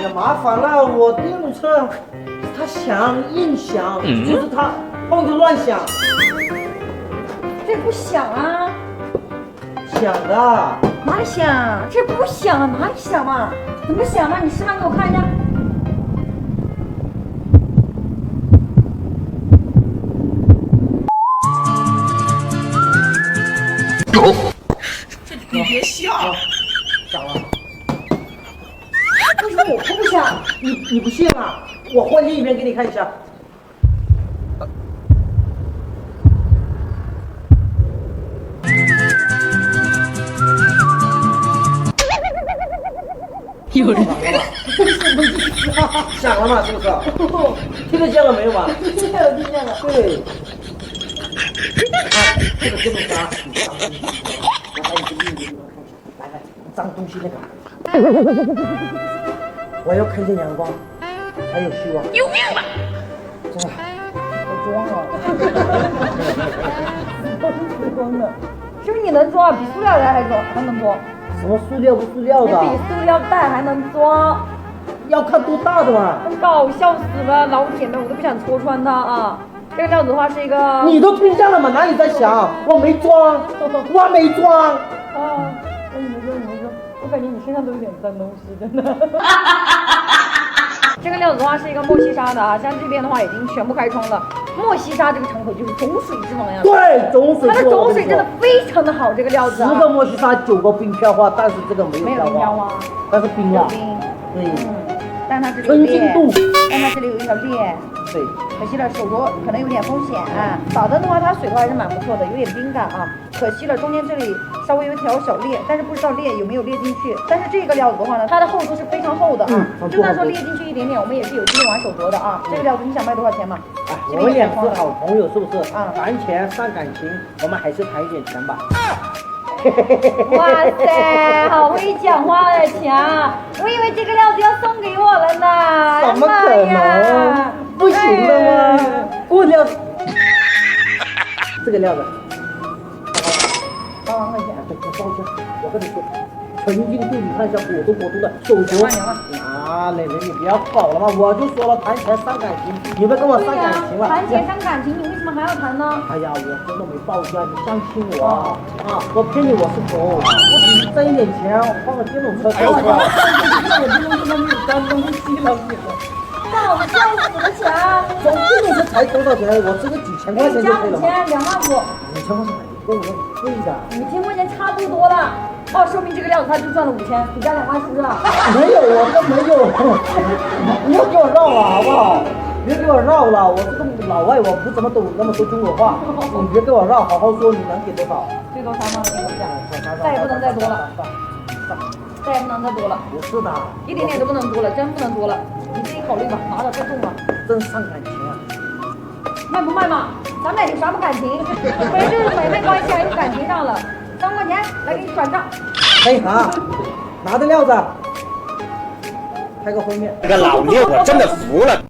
呀，麻烦了，我电动车它响硬响，就是它后面就乱响，这不响啊，响的。哪里响？这不响啊，哪里响嘛？怎么响呢？你示范给我看一下。你别笑，响了。为什么我不响？你不信啊？我换另一边给你看一下。有人响了嘛？是不是？听得见了没有嘛？听见了，听见了。对。啊，这个电动车啊，你上来，我还有一个秘密，你们看一下。来，脏东西那个。我要看见阳光，才有希望。有病吧？真的。我装啊。是装的，是不是你能装啊？比塑料袋还能装。什么塑料不塑料的？比塑料袋还能装，要看多大的嘛。搞笑死了，老铁们，我都不想戳穿它啊！这个料子的话是一个，你都听见了吗？哪里在响？我没装，我没装。啊，你没说，我感觉你身上都有点脏东西，真的。这个料子的话是一个墨西沙的啊，像这边的话已经全部开窗了。墨西沙这个城口就是种水之王呀，对，种水。它的种水真的非常的好，这个料子、啊。10个墨西沙9个冰飘花，但是这个没有飘花，但是冰了。对。但它这里纯净度，但它这里有一条裂。对。可惜了，手镯可能有点风险啊。打灯的话，它水头还是蛮不错的，有点冰感啊。可惜了，中间这里稍微有一条小裂，但是不知道裂有没有裂进去。但是这个料子的话呢，它的厚度是非常厚的啊，就算说裂进去一点点，我们也是有机会玩手镯的啊。这个料子你想卖多少钱嘛？哎，我们两是好朋友，是不是？啊，谈钱伤感情，我们还是谈一点钱吧。哇塞，好会讲话的强！我以为这个料子要送给我了呢。怎么可能？不行了吗？我料子，这个料子8万块钱。抱歉，我跟你说，纯净度，你看一下，果冻的手镯。啊，磊磊，你不要搞了嘛！我就说了，谈钱伤感情，你别跟我伤感情了。谈钱伤感情，你为什么还要谈呢？哎呀，我真的没报价，你相信我啊！我骗你，我是狗，我只是挣一点钱，我换个电动车。哎呦我操！我电动车都没有脏东西了，你了。搞笑死了强！装电动车才多少钱？我这个几千块钱就可以了嘛。加5千，2万5。5000块钱买不够，那贵的。5000块钱差不多了。哦，说明这个料子他就赚了5000，你加2万是不是？没有，我这没有。不要给我绕了，好不好？别给我绕了，我这个老外我不怎么懂那么多中国话，你别给我绕，好好说，你能给多少？最多3万，我跟你讲，再也不能再多了，再也不能再多了。不是的，一点点都不能多了，真不能多了，你自己考虑吧，拿着再中吧。真伤感情啊！卖不卖嘛？咱们俩有啥不感情？不是就是买卖关系还有感情上了。3万块钱来给你转账。配合，拿着料子，拍个封面。这个老六我真的服了。